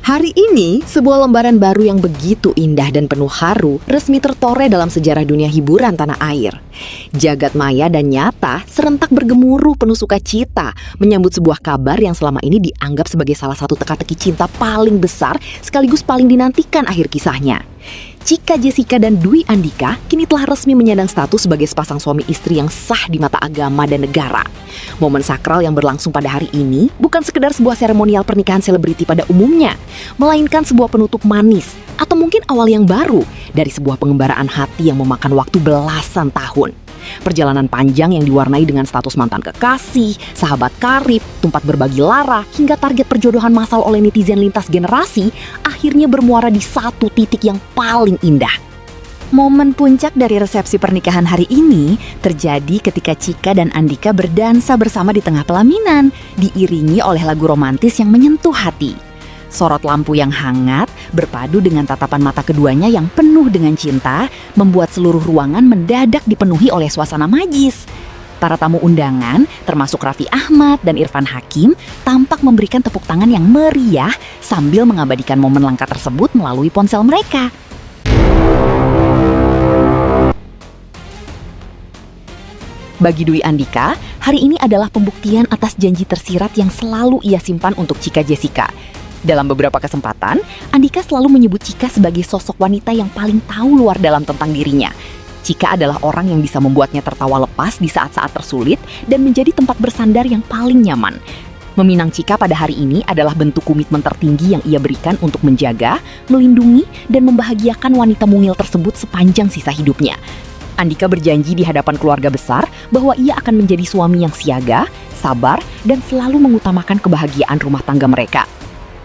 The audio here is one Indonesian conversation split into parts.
Hari ini, sebuah lembaran baru yang begitu indah dan penuh haru resmi tertoreh dalam sejarah dunia hiburan tanah air. Jagat maya dan nyata serentak bergemuruh penuh sukacita menyambut sebuah kabar yang selama ini dianggap sebagai salah satu teka-teki cinta paling besar sekaligus paling dinantikan akhir kisahnya. Chika Jessica dan Dwi Andhika kini telah resmi menyandang status sebagai sepasang suami istri yang sah di mata agama dan negara. Momen sakral yang berlangsung pada hari ini bukan sekedar sebuah seremonial pernikahan selebriti pada umumnya, melainkan sebuah penutup manis atau mungkin awal yang baru dari sebuah pengembaraan hati yang memakan waktu belasan tahun. Perjalanan panjang yang diwarnai dengan status mantan kekasih, sahabat karib, tempat berbagi lara, hingga target perjodohan massal oleh netizen lintas generasi akhirnya bermuara di satu titik yang paling indah. Momen puncak dari resepsi pernikahan hari ini terjadi ketika Chika dan Andhika berdansa bersama di tengah pelaminan, diiringi oleh lagu romantis yang menyentuh hati. Sorot lampu yang hangat berpadu dengan tatapan mata keduanya yang penuh dengan cinta membuat seluruh ruangan mendadak dipenuhi oleh suasana magis. Para tamu undangan, termasuk Raffi Ahmad dan Irfan Hakim, tampak memberikan tepuk tangan yang meriah sambil mengabadikan momen langka tersebut melalui ponsel mereka. Bagi Dwi Andhika, hari ini adalah pembuktian atas janji tersirat yang selalu ia simpan untuk Chika Jessica. Dalam beberapa kesempatan, Andhika selalu menyebut Chika sebagai sosok wanita yang paling tahu luar dalam tentang dirinya. Chika adalah orang yang bisa membuatnya tertawa lepas di saat-saat tersulit dan menjadi tempat bersandar yang paling nyaman. Meminang Chika pada hari ini adalah bentuk komitmen tertinggi yang ia berikan untuk menjaga, melindungi, dan membahagiakan wanita mungil tersebut sepanjang sisa hidupnya. Andhika berjanji di hadapan keluarga besar bahwa ia akan menjadi suami yang siaga, sabar, dan selalu mengutamakan kebahagiaan rumah tangga mereka.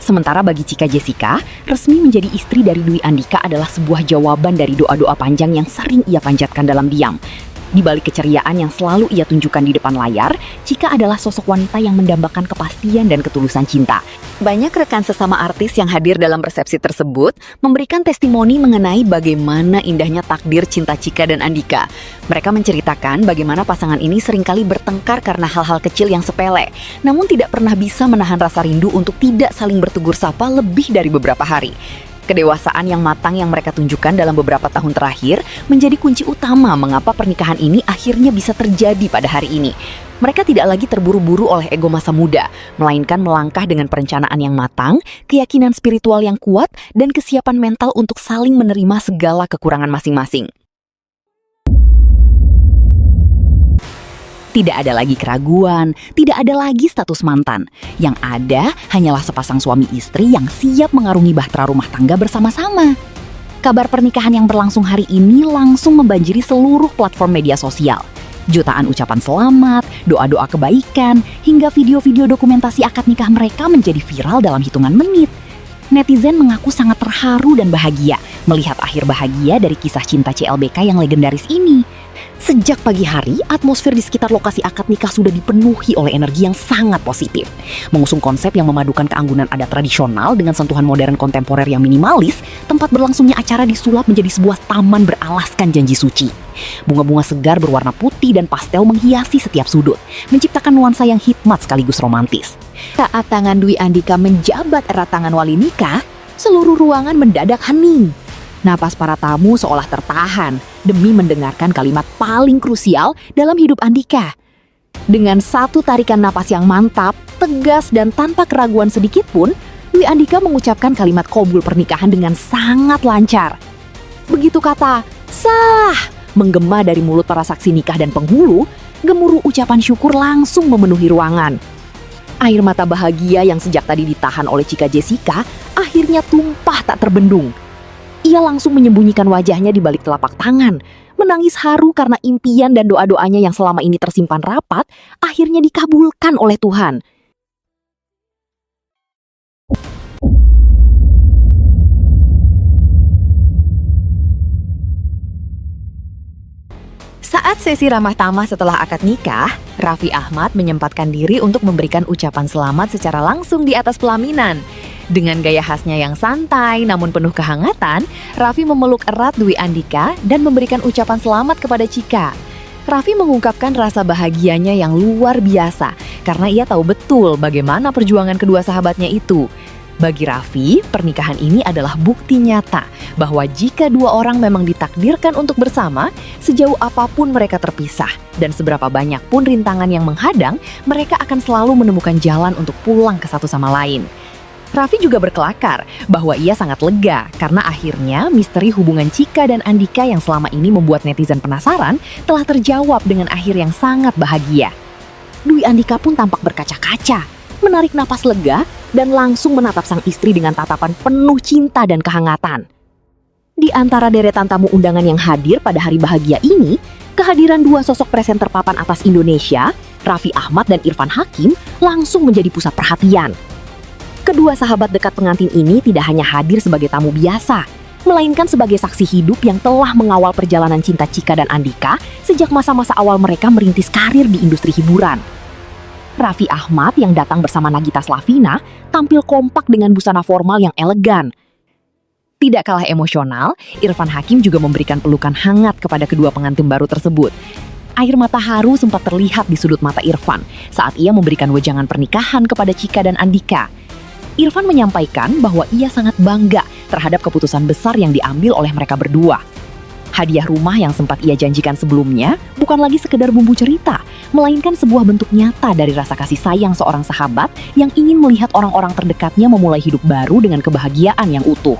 Sementara bagi Chika Jessica, resmi menjadi istri dari Dwi Andhika adalah sebuah jawaban dari doa-doa panjang yang sering ia panjatkan dalam diam. Di balik keceriaan yang selalu ia tunjukkan di depan layar, Chika adalah sosok wanita yang mendambakan kepastian dan ketulusan cinta. Banyak rekan sesama artis yang hadir dalam resepsi tersebut memberikan testimoni mengenai bagaimana indahnya takdir cinta Chika dan Andhika. Mereka menceritakan bagaimana pasangan ini seringkali bertengkar karena hal-hal kecil yang sepele, namun tidak pernah bisa menahan rasa rindu untuk tidak saling bertegur sapa lebih dari beberapa hari. Kedewasaan yang matang yang mereka tunjukkan dalam beberapa tahun terakhir menjadi kunci utama mengapa pernikahan ini akhirnya bisa terjadi pada hari ini. Mereka tidak lagi terburu-buru oleh ego masa muda, melainkan melangkah dengan perencanaan yang matang, keyakinan spiritual yang kuat, dan kesiapan mental untuk saling menerima segala kekurangan masing-masing. Tidak ada lagi keraguan, tidak ada lagi status mantan. Yang ada hanyalah sepasang suami istri yang siap mengarungi bahtera rumah tangga bersama-sama. Kabar pernikahan yang berlangsung hari ini langsung membanjiri seluruh platform media sosial. Jutaan ucapan selamat, doa-doa kebaikan, hingga video-video dokumentasi akad nikah mereka menjadi viral dalam hitungan menit. Netizen mengaku sangat terharu dan bahagia melihat akhir bahagia dari kisah cinta CLBK yang legendaris ini. Sejak pagi hari, atmosfer di sekitar lokasi akad nikah sudah dipenuhi oleh energi yang sangat positif. Mengusung konsep yang memadukan keanggunan adat tradisional dengan sentuhan modern kontemporer yang minimalis, tempat berlangsungnya acara disulap menjadi sebuah taman beralaskan janji suci. Bunga-bunga segar berwarna putih dan pastel menghiasi setiap sudut, menciptakan nuansa yang hikmat sekaligus romantis. Saat tangan Dwi Andhika menjabat erat tangan wali nikah, seluruh ruangan mendadak hening. Napas para tamu seolah tertahan demi mendengarkan kalimat paling krusial dalam hidup Andhika. Dengan satu tarikan napas yang mantap, tegas, dan tanpa keraguan sedikit pun, Dwi Andhika mengucapkan kalimat qabul pernikahan dengan sangat lancar. Begitu kata "sah" menggema dari mulut para saksi nikah dan penghulu, gemuruh ucapan syukur langsung memenuhi ruangan. Air mata bahagia yang sejak tadi ditahan oleh Chika Jessica akhirnya tumpah tak terbendung. Ia langsung menyembunyikan wajahnya di balik telapak tangan, menangis haru karena impian dan doa-doanya yang selama ini tersimpan rapat akhirnya dikabulkan oleh Tuhan. Saat sesi ramah tamah setelah akad nikah, Raffi Ahmad menyempatkan diri untuk memberikan ucapan selamat secara langsung di atas pelaminan. Dengan gaya khasnya yang santai namun penuh kehangatan, Raffi memeluk erat Dwi Andhika dan memberikan ucapan selamat kepada Chika. Raffi mengungkapkan rasa bahagianya yang luar biasa karena ia tahu betul bagaimana perjuangan kedua sahabatnya itu. Bagi Raffi, pernikahan ini adalah bukti nyata bahwa jika dua orang memang ditakdirkan untuk bersama, sejauh apapun mereka terpisah dan seberapa banyak pun rintangan yang menghadang, mereka akan selalu menemukan jalan untuk pulang ke satu sama lain. Raffi juga berkelakar bahwa ia sangat lega karena akhirnya misteri hubungan Chika dan Andika yang selama ini membuat netizen penasaran telah terjawab dengan akhir yang sangat bahagia. Dwi Andika pun tampak berkaca-kaca, menarik napas lega dan langsung menatap sang istri dengan tatapan penuh cinta dan kehangatan. Di antara deretan tamu undangan yang hadir pada hari bahagia ini, kehadiran dua sosok presenter papan atas Indonesia, Raffi Ahmad dan Irfan Hakim, langsung menjadi pusat perhatian. Kedua sahabat dekat pengantin ini tidak hanya hadir sebagai tamu biasa, melainkan sebagai saksi hidup yang telah mengawal perjalanan cinta Chika dan Andika sejak masa-masa awal mereka merintis karir di industri hiburan. Raffi Ahmad yang datang bersama Nagita Slavina tampil kompak dengan busana formal yang elegan. Tidak kalah emosional, Irfan Hakim juga memberikan pelukan hangat kepada kedua pengantin baru tersebut. Air mata haru sempat terlihat di sudut mata Irfan saat ia memberikan wejangan pernikahan kepada Chika dan Andika. Irfan menyampaikan bahwa ia sangat bangga terhadap keputusan besar yang diambil oleh mereka berdua. Hadiah rumah yang sempat ia janjikan sebelumnya bukan lagi sekedar bumbu cerita, melainkan sebuah bentuk nyata dari rasa kasih sayang seorang sahabat yang ingin melihat orang-orang terdekatnya memulai hidup baru dengan kebahagiaan yang utuh.